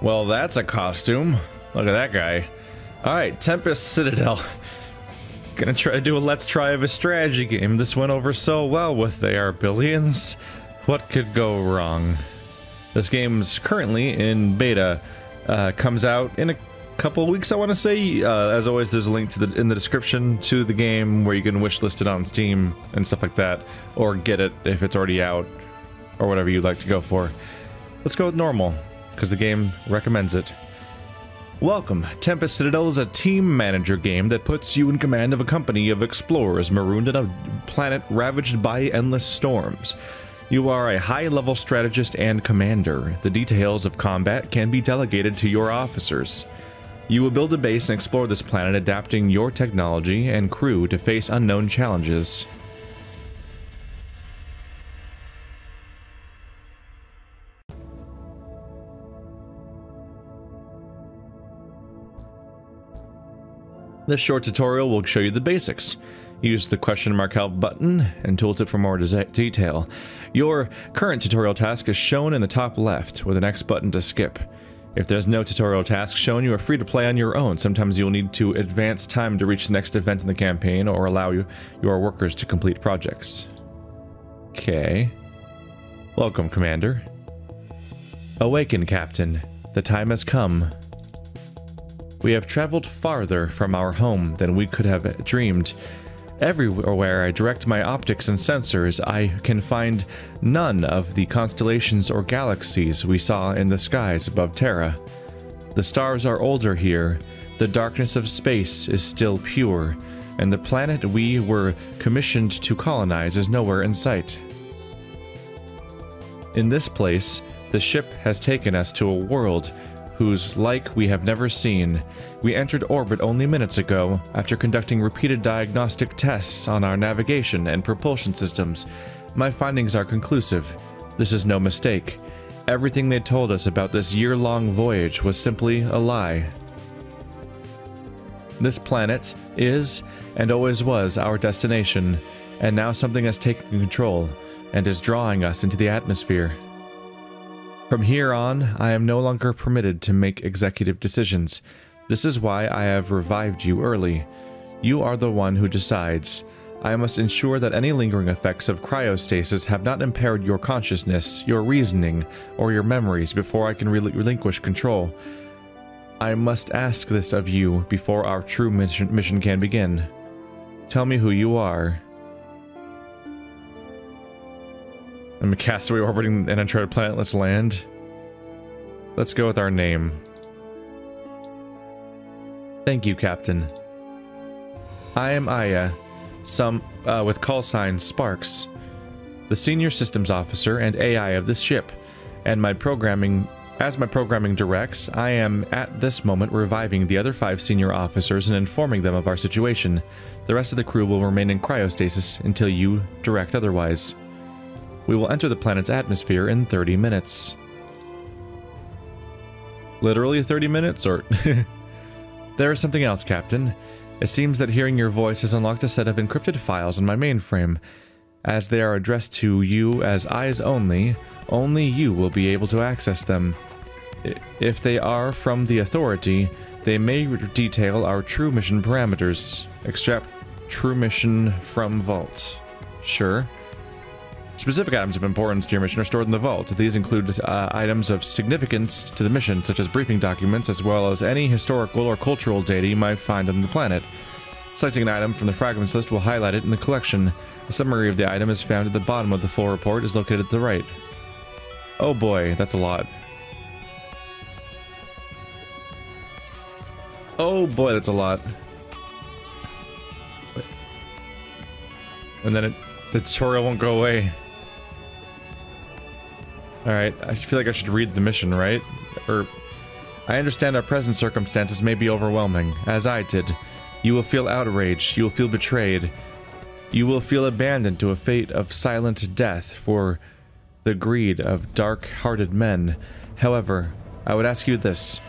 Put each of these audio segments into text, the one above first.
Well, that's a costume. Look at that guy. Alright, Tempest Citadel. Gonna try to do a let's try of a strategy game. This went over so well with the Billions. What could go wrong? This game's currently in beta. Comes out in a couple of weeks, I want to say. As always, there's a link in the description to the game where you can wishlist it on Steam and stuff like that, or get it if it's already out, or whatever you'd like to go for. Let's go with normal, because the game recommends it. Welcome. Tempest Citadel is a team manager game that puts you in command of a company of explorers marooned in a planet ravaged by endless storms. You are a high-level strategist and commander. The details of combat can be delegated to your officers. You will build a base and explore this planet, adapting your technology and crew to face unknown challenges. This short tutorial will show you the basics. Use the question mark help button and tooltip for more detail. Your current tutorial task is shown in the top left, with the next button to skip. If there's no tutorial task shown, you are free to play on your own. Sometimes you'll need to advance time to reach the next event in the campaign, or allow your workers to complete projects. Okay. Welcome, Commander. Awaken, Captain. The time has come. We have traveled farther from our home than we could have dreamed. Everywhere I direct my optics and sensors, I can find none of the constellations or galaxies we saw in the skies above Terra. The stars are older here, the darkness of space is still pure, and the planet we were commissioned to colonize is nowhere in sight. In this place, the ship has taken us to a world whose like we have never seen. We entered orbit only minutes ago, after conducting repeated diagnostic tests on our navigation and propulsion systems. My findings are conclusive. This is no mistake. Everything they told us about this year-long voyage was simply a lie. This planet is, and always was, our destination, and now something has taken control, and is drawing us into the atmosphere. From here on, I am no longer permitted to make executive decisions. This is why I have revived you early. You are the one who decides. I must ensure that any lingering effects of cryostasis have not impaired your consciousness, your reasoning, or your memories before I can relinquish control. I must ask this of you before our true mission can begin. Tell me who you are. I'm a castaway orbiting an uncharted planetless land. Let's go with our name. Thank you, Captain. I am Aya, with call sign Sparks, the senior systems officer and AI of this ship, and as my programming directs, I am at this moment reviving the other 5 senior officers and informing them of our situation. The rest of the crew will remain in cryostasis until you direct otherwise. We will enter the planet's atmosphere in 30 minutes. Literally 30 minutes, or... There is something else, Captain. It seems that hearing your voice has unlocked a set of encrypted files on my mainframe. As they are addressed to you as eyes only, only you will be able to access them. If they are from the Authority, they may detail our true mission parameters. Extract true mission from vault. Sure. Specific items of importance to your mission are stored in the vault. These include items of significance to the mission, such as briefing documents, as well as any historical or cultural data you might find on the planet. Selecting an item from the fragments list will highlight it in the collection. A summary of the item is found at the bottom of the full report, is located to the right. Oh boy, that's a lot. Oh boy, that's a lot. And then the tutorial won't go away. Alright, I feel like I should read the mission, right? I understand our present circumstances may be overwhelming, as I did. You will feel outraged, you will feel betrayed. You will feel abandoned to a fate of silent death for the greed of dark-hearted men. However, I would ask you this.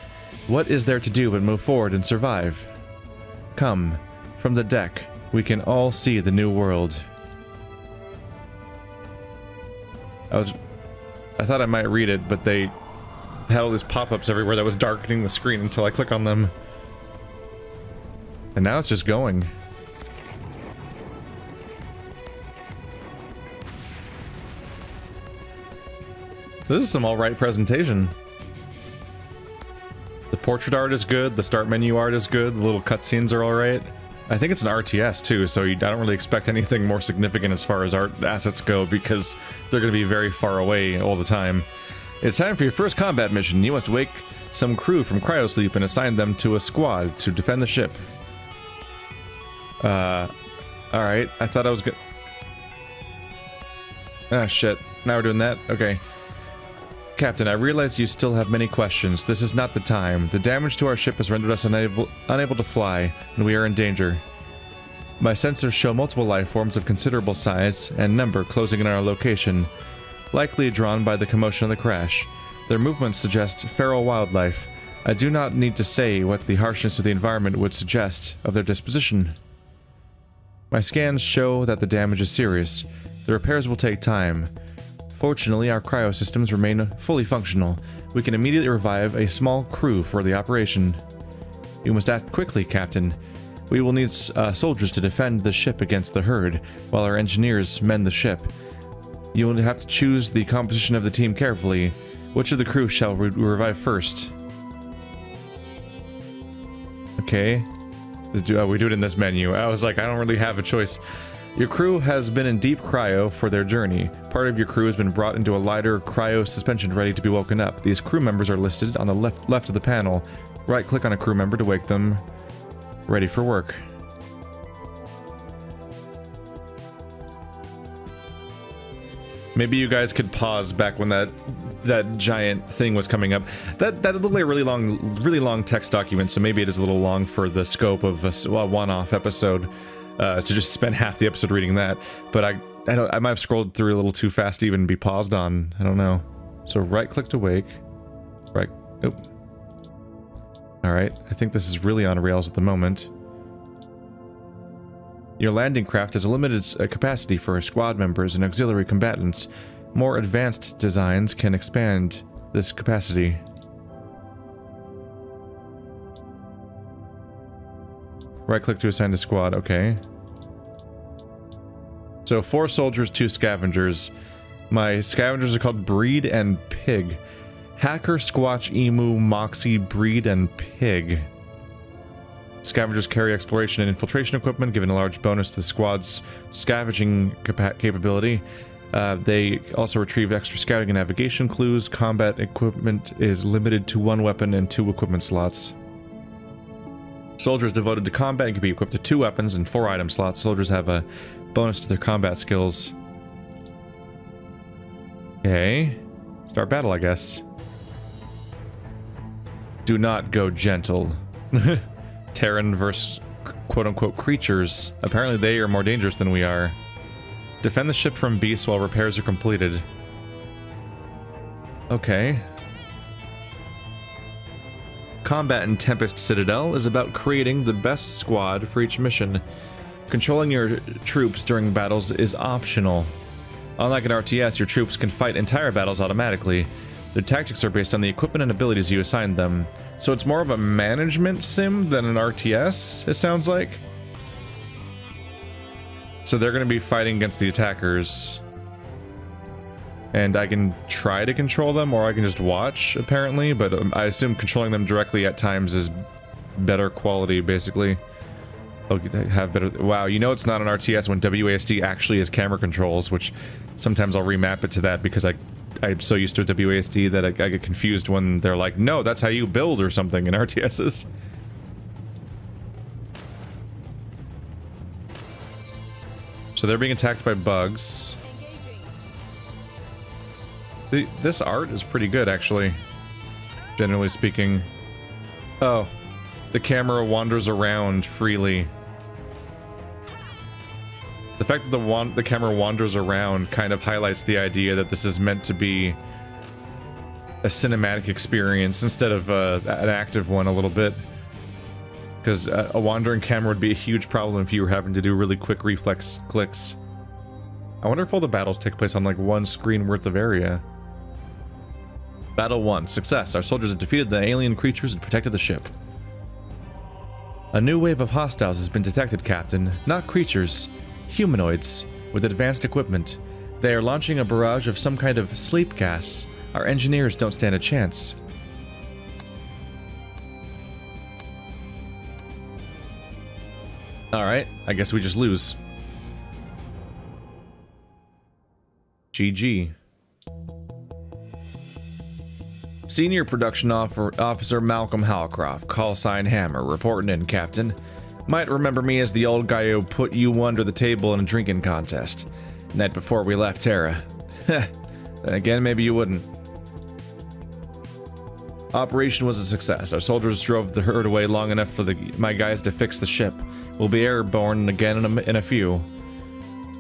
What is there to do but move forward and survive? Come, from the deck, we can all see the new world. I thought I might read it, but they had all these pop-ups everywhere that was darkening the screen until I click on them. And now it's just going. This is some alright presentation. The portrait art is good, the start menu art is good, the little cutscenes are alright. I think it's an RTS too, so I don't really expect anything more significant as far as art assets go because they're going to be very far away all the time. It's time for your first combat mission. You must wake some crew from cryosleep and assign them to a squad to defend the ship. Alright, I thought I was good. Ah, shit. Now we're doing that? Okay. Captain, I realize you still have many questions. This is not the time. The damage to our ship has rendered us unable to fly, and we are in danger. My sensors show multiple life forms of considerable size and number closing in on our location, likely drawn by the commotion of the crash. Their movements suggest feral wildlife. I do not need to say what the harshness of the environment would suggest of their disposition. My scans show that the damage is serious. The repairs will take time. Fortunately, our cryo systems remain fully functional. We can immediately revive a small crew for the operation. You must act quickly, Captain. We will need soldiers to defend the ship against the herd, while our engineers mend the ship. You will have to choose the composition of the team carefully. Which of the crew shall we revive first? Okay. We do it in this menu. I was like, I don't really have a choice. Your crew has been in deep cryo for their journey. Part of your crew has been brought into a lighter cryo suspension ready to be woken up. These crew members are listed on the left of the panel. Right-click on a crew member to wake them ready for work. Maybe you guys could pause back when that giant thing was coming up. That looked like a really long text document, so maybe it is a little long for the scope of a one-off episode. To just spend half the episode reading that, but I might have scrolled through a little too fast to even be paused on. I don't know. So right-click to wake. Right. Oop. Alright, I think this is really on rails at the moment. Your landing craft has a limited capacity for squad members and auxiliary combatants. More advanced designs can expand this capacity. Right-click to assign to squad, okay. So 4 soldiers, 2 scavengers. My scavengers are called Breed and Pig. Hacker, Squatch, Emu, Moxie, Breed, and Pig. Scavengers carry exploration and infiltration equipment, giving a large bonus to the squad's scavenging capability. They also retrieve extra scouting and navigation clues. Combat equipment is limited to 1 weapon and 2 equipment slots. Soldiers devoted to combat can be equipped to 2 weapons and 4 item slots. Soldiers have a bonus to their combat skills. Okay. Start battle, I guess. Do not go gentle. Terran versus quote-unquote creatures. Apparently they are more dangerous than we are. Defend the ship from beasts while repairs are completed. Okay. Combat in Tempest Citadel is about creating the best squad for each mission. Controlling your troops during battles is optional. Unlike an RTS, your troops can fight entire battles automatically. Their tactics are based on the equipment and abilities you assign them. So it's more of a management sim than an RTS, it sounds like. So they're going to be fighting against the attackers. And I can try to control them, or I can just watch, apparently, but I assume controlling them directly at times is better quality, basically. Oh, have better... Wow, you know it's not an RTS when WASD actually has camera controls, which sometimes I'll remap it to that because I'm so used to WASD that I get confused when they're like, no, that's how you build or something in RTSs. So they're being attacked by bugs. This art is pretty good, actually. Generally speaking. Oh. The camera wanders around freely. The fact that the camera wanders around kind of highlights the idea that this is meant to be a cinematic experience instead of an active one a little bit. Because a wandering camera would be a huge problem if you were having to do really quick reflex clicks. I wonder if all the battles take place on like one screen worth of area. Battle 1. Success. Our soldiers have defeated the alien creatures and protected the ship. A new wave of hostiles has been detected, Captain. Not creatures. Humanoids. With advanced equipment. They are launching a barrage of some kind of sleep gas. Our engineers don't stand a chance. Alright, I guess we just lose. GG. Senior Production Officer Malcolm Halcroft, call sign Hammer, reporting in, Captain. Might remember me as the old guy who put you under the table in a drinking contest. Night before we left Terra. Then again, maybe you wouldn't. Operation was a success. Our soldiers drove the herd away long enough for my guys to fix the ship. We'll be airborne again in a few.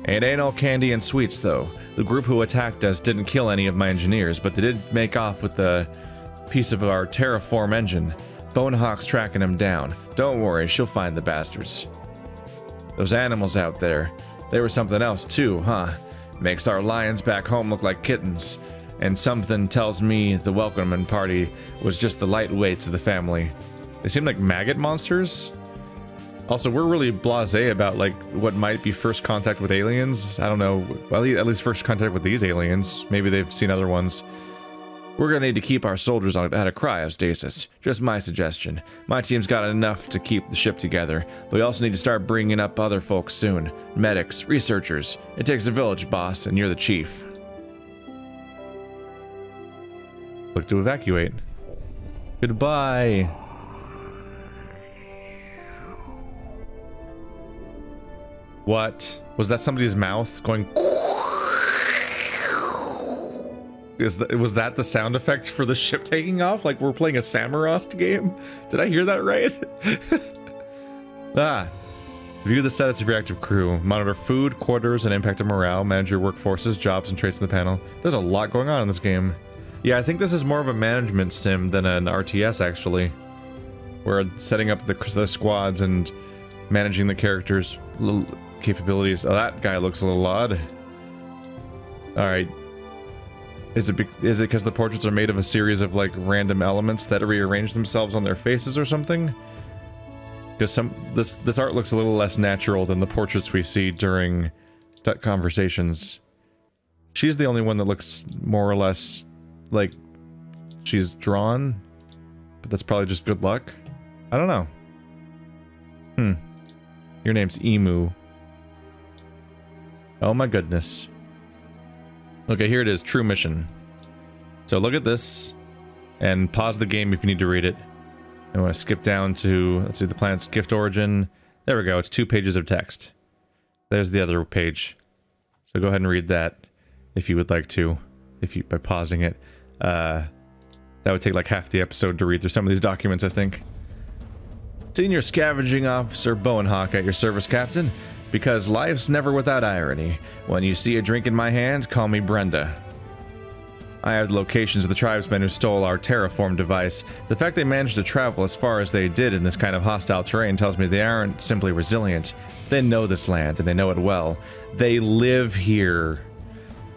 It ain't all candy and sweets, though. The group who attacked us didn't kill any of my engineers, but they did make off with the piece of our terraform engine. Bonehawk's tracking them down. Don't worry, she'll find the bastards. Those animals out there, they were something else too, huh? Makes our lions back home look like kittens. And something tells me the welcoming party was just the lightweights of the family. They seem like maggot monsters? Also, we're really blasé about, like, what might be first contact with aliens. I don't know. Well, at least first contact with these aliens. Maybe they've seen other ones. We're gonna need to keep our soldiers out of cryostasis. Just my suggestion. My team's got enough to keep the ship together, but we also need to start bringing up other folks soon. Medics, researchers. It takes a village, boss, and you're the chief. Look to evacuate. Goodbye. What? Was that somebody's mouth going? Was that the sound effect for the ship taking off? Like we're playing a Samarost game? Did I hear that right? View the status of your active crew. Monitor food, quarters, and impact of morale. Manage your workforces, jobs, and traits in the panel. There's a lot going on in this game. Yeah, I think this is more of a management sim than an RTS, actually. We're setting up the squads and managing the characters' capabilities. Oh, that guy looks a little odd. Alright. Is it because the portraits are made of a series of, like, random elements that rearrange themselves on their faces or something? Because this art looks a little less natural than the portraits we see during conversations. She's the only one that looks more or less like she's drawn, but that's probably just good luck. I don't know. Your name's Emu. Oh my goodness. Okay, here it is, true mission. So look at this, and pause the game if you need to read it. I want to skip down to, let's see, the planet's gift origin. There we go, it's 2 pages of text. There's the other page. So go ahead and read that if you would like to, by pausing it. That would take like half the episode to read through some of these documents, I think. Senior Scavenging Officer Bowenhawk at your service, Captain. Because life's never without irony. When you see a drink in my hand, call me Brenda. I have the locations of the tribesmen who stole our terraform device. The fact they managed to travel as far as they did in this kind of hostile terrain tells me they aren't simply resilient. They know this land, and they know it well. They live here.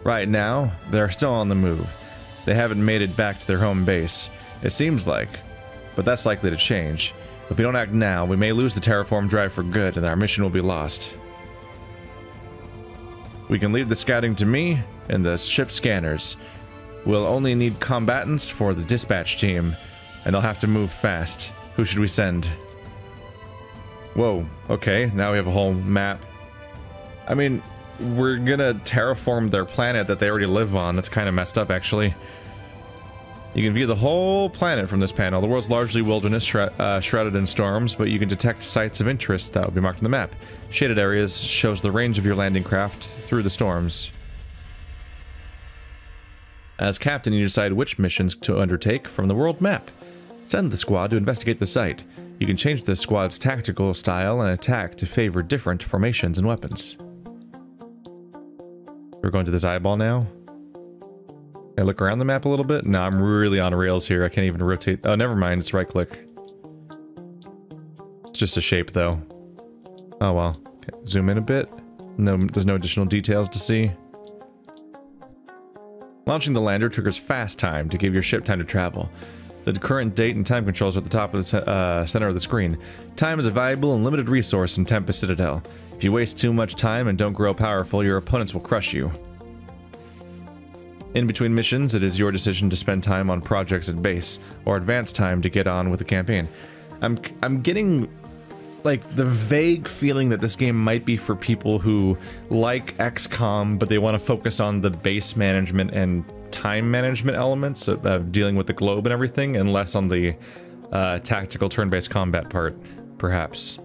Right now, they're still on the move. They haven't made it back to their home base. It seems like. But that's likely to change. If we don't act now, we may lose the terraform drive for good, and our mission will be lost. We can leave the scouting to me and the ship scanners. We'll only need combatants for the dispatch team, and they'll have to move fast. Who should we send? Whoa, okay, now we have a whole map. I mean, we're gonna terraform their planet that they already live on. That's kind of messed up, actually. You can view the whole planet from this panel. The world's largely wilderness, shrouded in storms, but you can detect sites of interest that will be marked on the map. Shaded areas shows the range of your landing craft through the storms. As captain, you decide which missions to undertake from the world map. Send the squad to investigate the site. You can change the squad's tactical style and attack to favor different formations and weapons. We're going to this eyeball now. Can I look around the map a little bit? No, I'm really on rails here. I can't even rotate. Oh, never mind. It's right click. It's just a shape, though. Oh, well. Okay. Zoom in a bit. No, there's no additional details to see. Launching the lander triggers fast time to give your ship time to travel. The current date and time controls are at the top of the center of the screen. Time is a valuable and limited resource in Tempest Citadel. If you waste too much time and don't grow powerful, your opponents will crush you. In between missions, it is your decision to spend time on projects at base, or advance time to get on with the campaign. I'm getting like the vague feeling that this game might be for people who like XCOM, but they want to focus on the base management and time management elements of dealing with the globe and everything, and less on the tactical turn-based combat part, perhaps.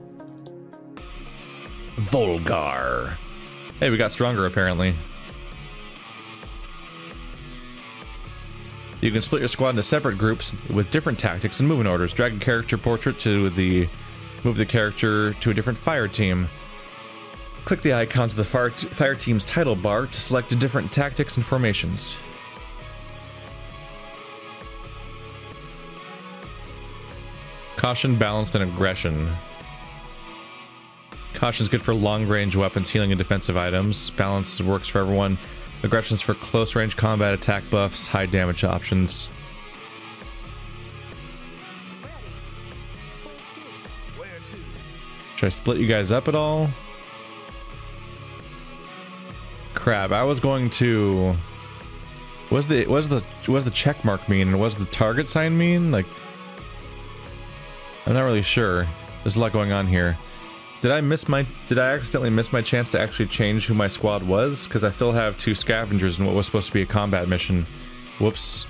Volgar. Hey, we got stronger apparently. You can split your squad into separate groups with different tactics and movement orders. Drag a character portrait to move the character to a different fire team. Click the icons of the fire team's title bar to select different tactics and formations. Caution, balanced, and aggression. Caution's good for long-range weapons, healing, and defensive items. Balance works for everyone. Aggression's for close-range combat, attack buffs, high damage options. Should I split you guys up at all? Crap, I was going to... What does the check mark mean, and what does the target sign mean? Like, I'm not really sure. There's a lot going on here. Did I accidentally miss my chance to actually change who my squad was? Because I still have 2 scavengers in what was supposed to be a combat mission. Whoops.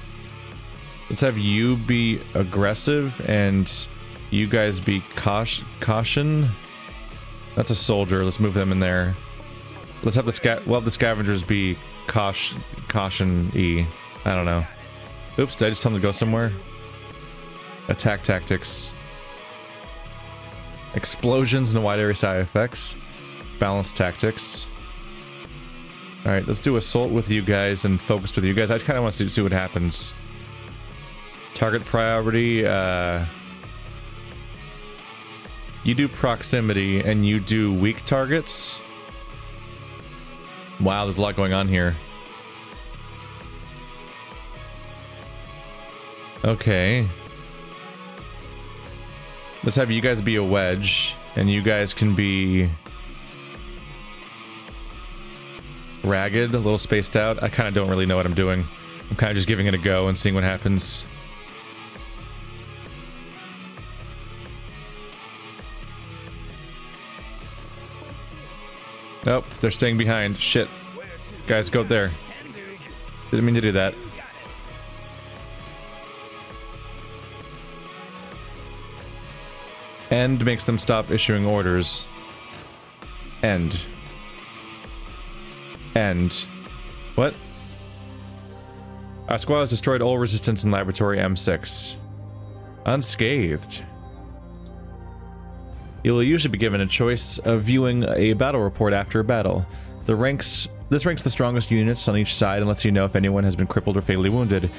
Let's have you be aggressive and you guys be caution. That's a soldier. Let's move them in there. Let's have the scavengers be caution-y. I don't know. Oops, did I just tell them to go somewhere? Attack tactics. Explosions and wide area side effects. Balanced tactics. Alright, let's do assault with you guys and focus with you guys. I kind of want to see what happens. Target priority, you do proximity and you do weak targets. Wow, there's a lot going on here. Okay. Let's have you guys be a wedge, and you guys can be ragged, a little spaced out. I kind of don't really know what I'm doing. I'm kind of just giving it a go and seeing what happens. Nope, they're staying behind. Shit. Guys, go there. Didn't mean to do that. End makes them stop issuing orders. End. End. What? Our squad has destroyed all resistance in Laboratory M6. Unscathed. You will usually be given a choice of viewing a battle report after a battle. This ranks the strongest units on each side and lets you know if anyone has been crippled or fatally wounded.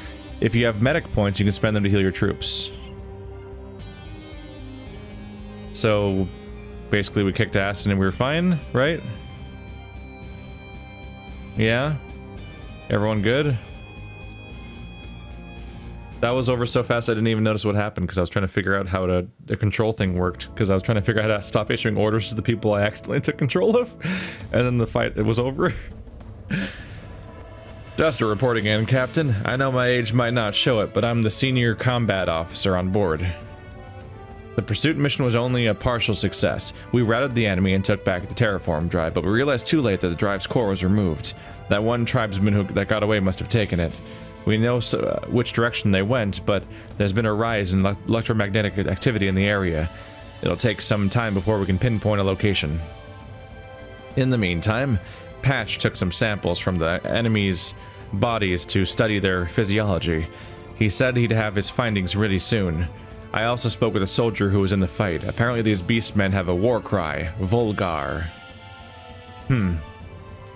If you have medic points, you can spend them to heal your troops. So, basically we kicked ass and we were fine, right? Yeah? Everyone good? That was over so fast I didn't even notice what happened because I was trying to figure out how the control thing worked, because I was trying to figure out how to stop issuing orders to the people I accidentally took control of, and then the fight, it was over. Duster reporting in, Captain. I know my age might not show it, but I'm the senior combat officer on board. The pursuit mission was only a partial success. We routed the enemy and took back the terraform drive, but we realized too late that the drive's core was removed. That one tribesman that got away must have taken it. We know which direction they went, but there's been a rise in electromagnetic activity in the area. It'll take some time before we can pinpoint a location. In the meantime, Patch took some samples from the enemy's bodies to study their physiology. He said he'd have his findings really soon. I also spoke with a soldier who was in the fight. Apparently these beastmen have a war cry, Volgar.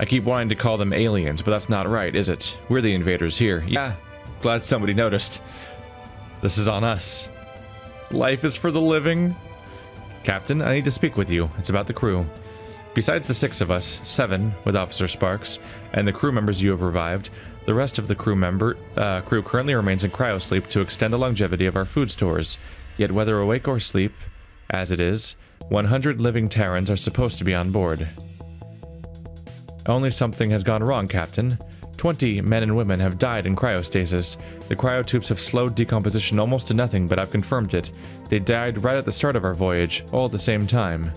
I keep wanting to call them aliens, but that's not right, is it? We're the invaders here. Yeah, glad somebody noticed. This is on us. Life is for the living. Captain, I need to speak with you. It's about the crew. Besides the 6 of us, 7, with Officer Sparks, and the crew members you have revived, The rest of the crew currently remains in cryosleep to extend the longevity of our food stores. Yet whether awake or asleep, as it is, 100 living Terrans are supposed to be on board. Only something has gone wrong, Captain. 20 men and women have died in cryostasis. The cryotubes have slowed decomposition almost to nothing, but I've confirmed it. They died right at the start of our voyage, all at the same time.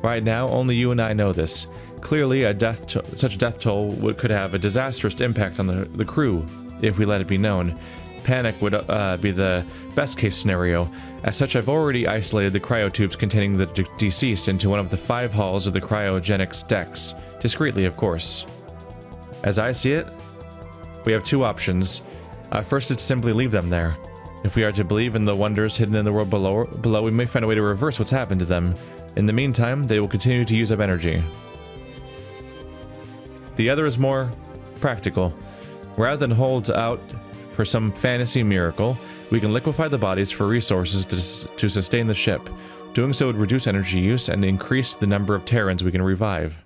Right now, only you and I know this. Clearly, such a death toll could have a disastrous impact on the crew, if we let it be known. Panic would be the best case scenario. As such, I've already isolated the cryotubes containing the deceased into one of the 5 halls of the cryogenics decks. Discreetly, of course. As I see it, we have 2 options. First is to simply leave them there. If we are to believe in the wonders hidden in the world below, we may find a way to reverse what's happened to them. In the meantime, they will continue to use up energy. The other is more practical. Rather than hold out for some fantasy miracle, we can liquefy the bodies for resources to sustain the ship. Doing so would reduce energy use and increase the number of Terrans we can revive.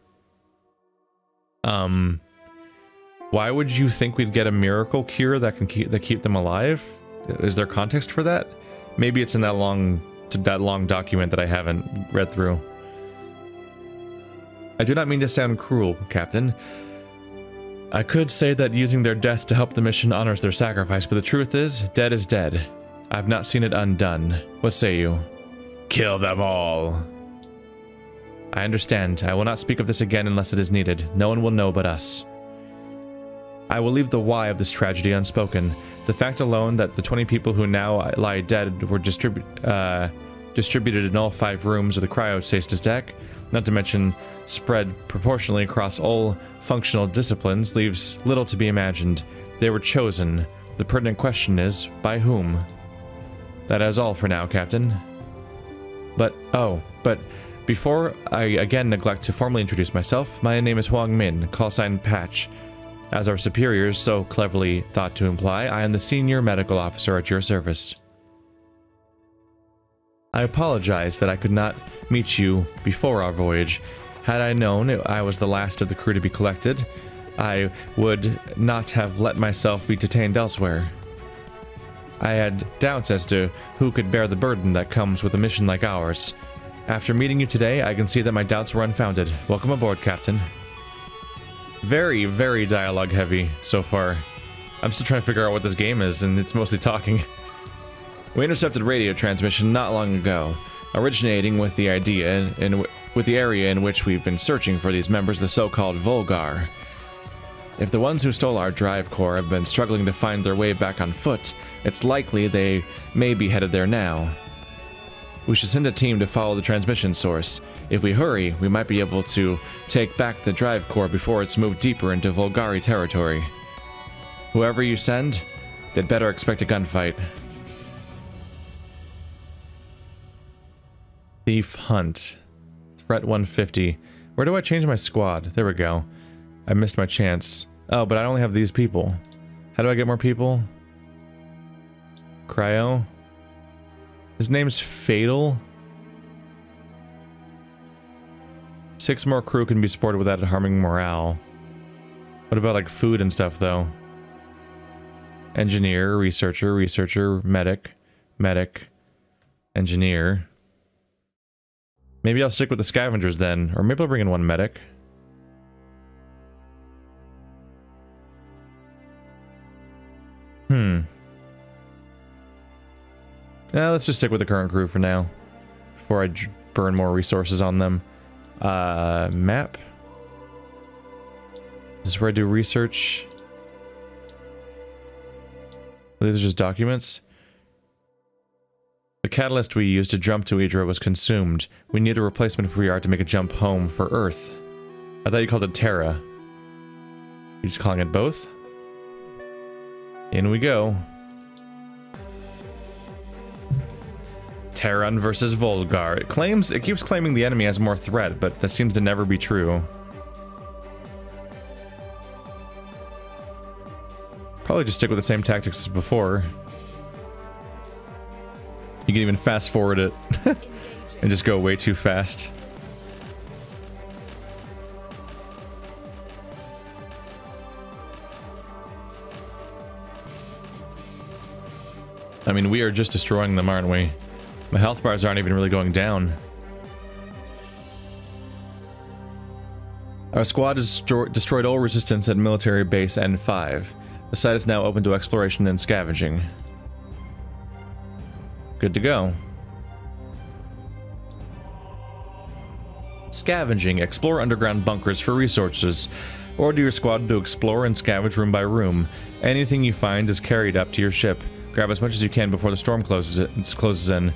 Why would you think we'd get a miracle cure that can keep them alive? Is there context for that? Maybe it's in that long document that I haven't read through. I do not mean to sound cruel, Captain. I could say that using their deaths to help the mission honors their sacrifice, but the truth is dead. I've not seen it undone. What say you? Kill them all. I understand. I will not speak of this again unless it is needed. No one will know but us. I will leave the why of this tragedy unspoken. The fact alone that the 20 people who now lie dead were distributed in all 5 rooms of the cryostasis deck, not to mention spread proportionally across all functional disciplines, leaves little to be imagined. They were chosen. The pertinent question is, by whom? That is all for now, Captain. But before I again neglect to formally introduce myself, my name is Huang Min, callsign Patch. As our superiors so cleverly thought to imply, I am the senior medical officer at your service. I apologize that I could not meet you before our voyage. Had I known I was the last of the crew to be collected, I would not have let myself be detained elsewhere. I had doubts as to who could bear the burden that comes with a mission like ours. After meeting you today, I can see that my doubts were unfounded. Welcome aboard, Captain. Very, very dialogue heavy so far. I'm still trying to figure out what this game is, and it's mostly talking. We intercepted radio transmission not long ago, originating with the area in which we've been searching for these members, the so-called Vulgar. If the ones who stole our drive core have been struggling to find their way back on foot, it's likely they may be headed there now. We should send a team to follow the transmission source. If we hurry, we might be able to take back the drive core before it's moved deeper into Vulgari territory. Whoever you send, they'd better expect a gunfight. Thief Hunt. Threat 150. Where do I change my squad? There we go. I missed my chance. Oh, but I only have these people. How do I get more people? Cryo. His name's Fatal. 6 more crew can be supported without harming morale. What about like food and stuff though? Engineer, researcher, medic, engineer. Maybe I'll stick with the scavengers then, or maybe I'll bring in 1 medic. Let's just stick with the current crew for now, before I burn more resources on them. Map. This is where I do research. These are just documents. The catalyst we used to jump to Idra was consumed. We need a replacement if we are to make a jump home for Earth. I thought you called it Terra. You're just calling it both? In we go. Terran versus Vulgar. It keeps claiming the enemy has more threat, but that seems to never be true. Probably just stick with the same tactics as before. You can even fast forward it and just go way too fast. I mean, we are just destroying them, aren't we? My health bars aren't even really going down. Our squad has destroyed all resistance at military base N5. The site is now open to exploration and scavenging. Good to go. Scavenging. Explore underground bunkers for resources. Order your squad to explore and scavenge room by room. Anything you find is carried up to your ship. Grab as much as you can before the storm closes in.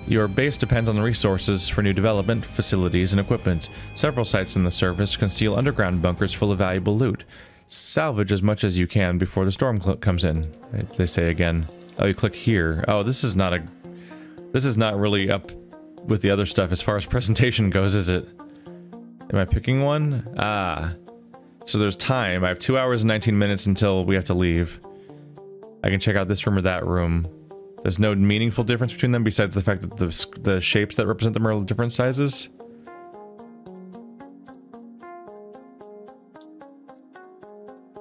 Your base depends on the resources for new development, facilities, and equipment. Several sites in the service conceal underground bunkers full of valuable loot. Salvage as much as you can before the storm comes in, they say again. Oh, you click here. Oh, this is not really up with the other stuff as far as presentation goes, is it? Am I picking one? Ah. So there's time. I have 2 hours and 19 minutes until we have to leave. I can check out this room or that room. There's no meaningful difference between them besides the fact that the shapes that represent them are different sizes.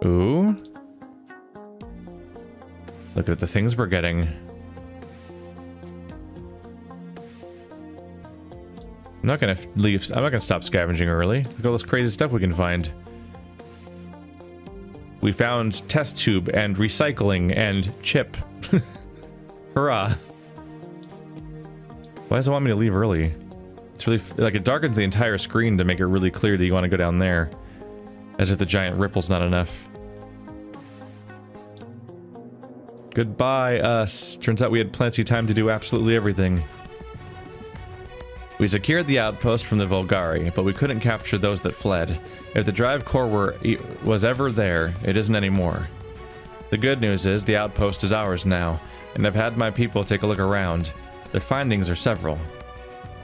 Ooh. Look at the things we're getting. I'm not gonna leave. I'm not gonna stop scavenging early. Look at all this crazy stuff we can find. We found test tube and recycling and chip. Hurrah. Why does it want me to leave early? It's really, like, it darkens the entire screen to make it really clear that you want to go down there. As if the giant ripple's not enough. Goodbye, us. Turns out we had plenty of time to do absolutely everything. We secured the outpost from the Volgari, but we couldn't capture those that fled. If the drive core was ever there, it isn't anymore. The good news is the outpost is ours now, and I've had my people take a look around. Their findings are several.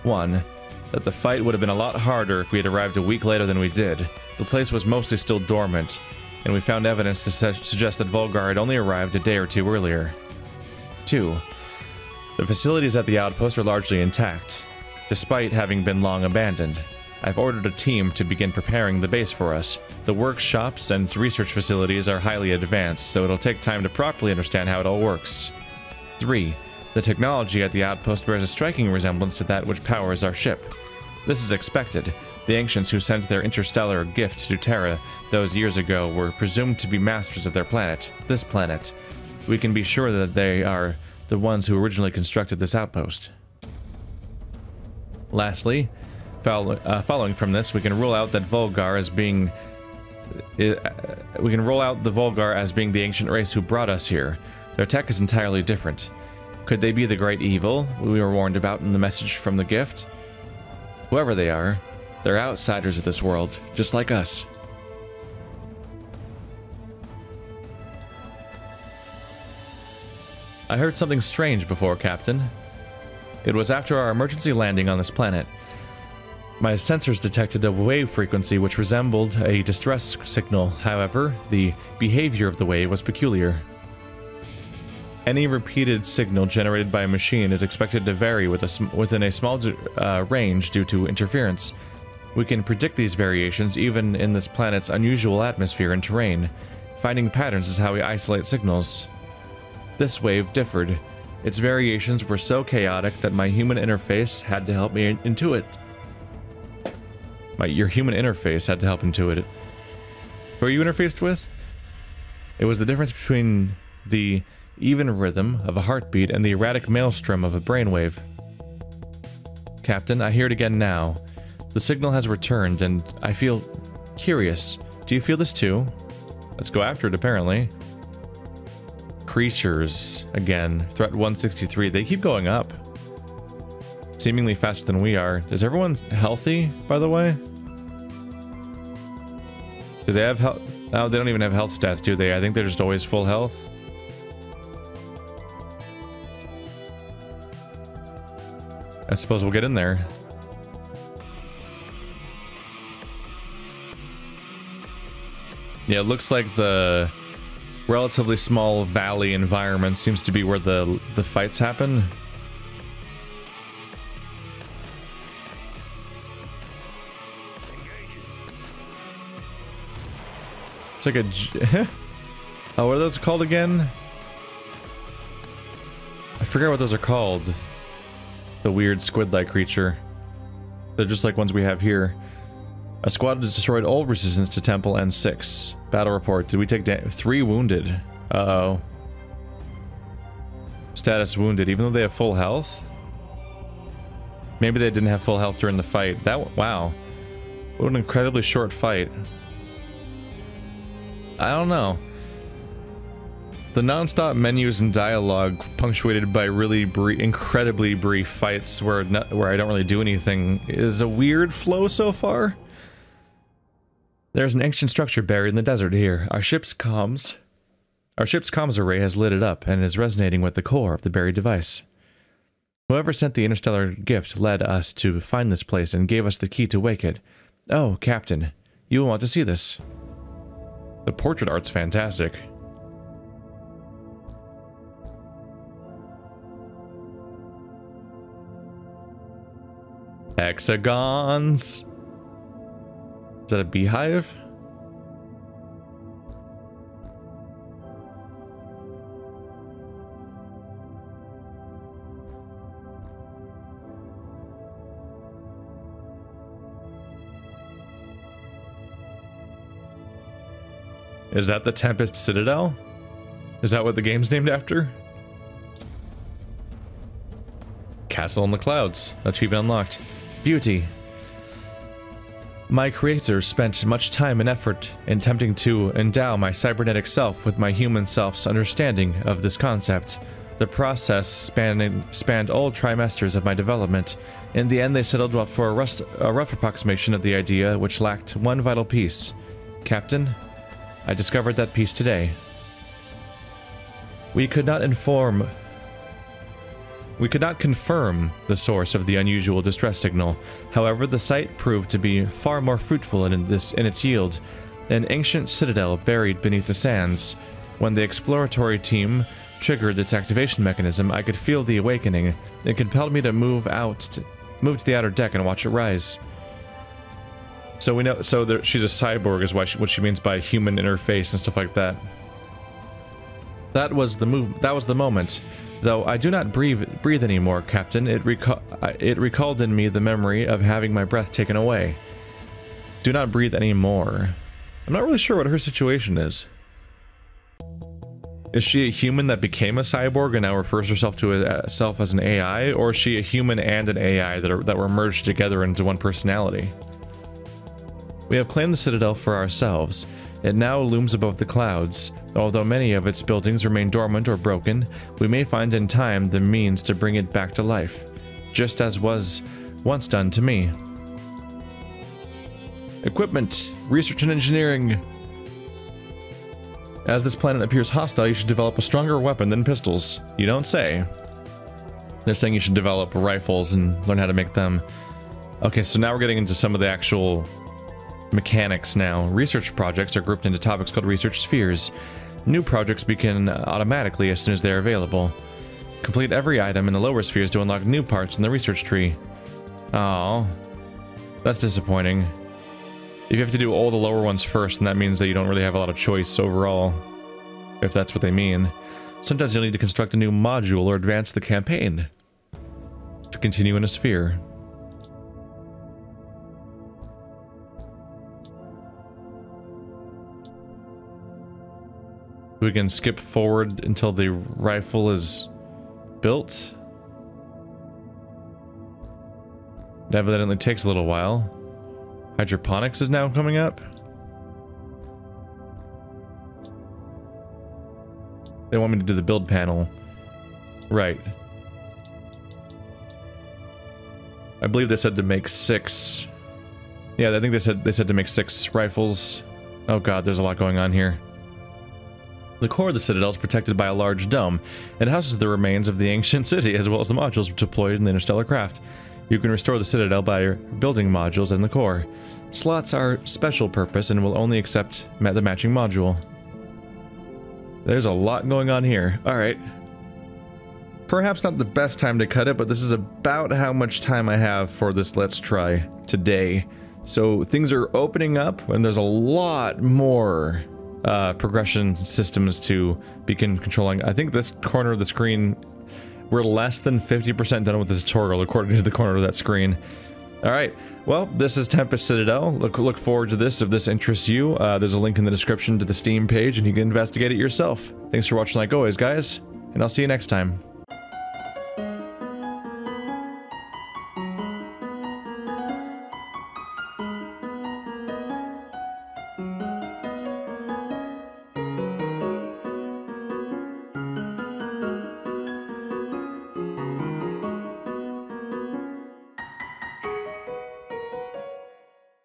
1. That the fight would have been a lot harder if we had arrived a week later than we did. The place was mostly still dormant, and we found evidence to suggest that Volgar had only arrived a day or two earlier. 2. The facilities at the outpost are largely intact, despite having been long abandoned. I've ordered a team to begin preparing the base for us. The workshops and research facilities are highly advanced, so it'll take time to properly understand how it all works. 3. The technology at the outpost bears a striking resemblance to that which powers our ship. This is expected. The ancients who sent their interstellar gift to Terra those years ago were presumed to be masters of their planet, this planet. We can be sure that they are the ones who originally constructed this outpost. Lastly, following from this, we can rule out that Volgar as being the ancient race who brought us here. Their tech is entirely different. Could they be the great evil we were warned about in the message from the gift? Whoever they are, they're outsiders of this world, just like us. I heard something strange before, Captain. It was after our emergency landing on this planet. My sensors detected a wave frequency which resembled a distress signal. However, the behavior of the wave was peculiar. Any repeated signal generated by a machine is expected to vary within a small range due to interference. We can predict these variations even in this planet's unusual atmosphere and terrain. Finding patterns is how we isolate signals. This wave differed. Its variations were so chaotic that my human interface had to help me intuit. Your human interface had to help intuit it. Who are you interfaced with? It was the difference between the even rhythm of a heartbeat and the erratic maelstrom of a brainwave. Captain, I hear it again now. The signal has returned, and I feel curious. Do you feel this too? Let's go after it, apparently. Creatures, again. Threat 163. They keep going up. Seemingly faster than we are. Is everyone healthy, by the way? Do they have health? Oh, they don't even have health stats, do they? I think they're just always full health. I suppose we'll get in there. Yeah, it looks like the relatively small valley environment seems to be where the fights happen. It's like a... oh, what are those called again? forget what those are called. The weird squid-like creature. They're just like ones we have here. A squad has destroyed all resistance to Temple N6. Battle report. Did we take 3 wounded? Uh-oh. Status wounded, even though they have full health? Maybe they didn't have full health during the fight. Wow. What an incredibly short fight. I don't know. The non-stop menus and dialogue punctuated by really incredibly brief fights where I don't really do anything is a weird flow so far. There's an ancient structure buried in the desert here. Our ship's comms array has lit it up and is resonating with the core of the buried device. Whoever sent the interstellar gift led us to find this place and gave us the key to wake it. Oh, Captain, you will want to see this. The portrait art's fantastic. Hexagons. Is that a beehive? Is that the Tempest Citadel? Is that what the game's named after? Castle in the Clouds. Achievement unlocked. Beauty. My creators spent much time and effort in attempting to endow my cybernetic self with my human self's understanding of this concept. The process spanned all trimesters of my development. In the end, they settled for a rough approximation of the idea, which lacked one vital piece. Captain, I discovered that piece today. We could not confirm the source of the unusual distress signal. However, the site proved to be far more fruitful in its yield. An ancient citadel buried beneath the sands. When the exploratory team triggered its activation mechanism, I could feel the awakening. It compelled me to move to the outer deck and watch it rise. So we know. So she's a cyborg, is what she means by human interface and stuff like that. That was the moment. Though I do not breathe anymore, Captain. It recalled in me the memory of having my breath taken away. Do not breathe anymore. I'm not really sure what her situation is. Is she a human that became a cyborg and now refers herself to herself as an AI, or is she a human and an AI that were merged together into one personality? We have claimed the Citadel for ourselves. It now looms above the clouds. Although many of its buildings remain dormant or broken, we may find in time the means to bring it back to life, just as was once done to me. Equipment, research and engineering. As this planet appears hostile, you should develop a stronger weapon than pistols. You don't say. They're saying you should develop rifles and learn how to make them. Okay, so now we're getting into some of the actual mechanics now. Research projects are grouped into topics called research spheres. New projects begin automatically as soon as they are available. Complete every item in the lower spheres to unlock new parts in the research tree. Oh, that's disappointing. If you have to do all the lower ones first, then that means that you don't really have a lot of choice overall, if that's what they mean. Sometimes you'll need to construct a new module or advance the campaign to continue in a sphere. We can skip forward until the rifle is built. It evidently takes a little while. Hydroponics is now coming up. They want me to do the build panel. Right. I believe they said to make 6. Yeah, I think they said to make 6 rifles. Oh god, there's a lot going on here. The core of the Citadel is protected by a large dome. It houses the remains of the ancient city, as well as the modules deployed in the interstellar craft. You can restore the Citadel by building modules in the core. Slots are special purpose and will only accept the matching module. There's a lot going on here. Alright. Perhaps not the best time to cut it, but this is about how much time I have for this Let's Try today. So things are opening up, and there's a lot more progression systems to begin controlling. I think this corner of the screen We're less than 50% done with the tutorial, according to the corner of that screen. Alright, well, this is Tempest Citadel. Look forward to this if this interests you. There's a link in the description to the Steam page, and you can investigate it yourself. Thanks for watching like always, guys, and I'll see you next time.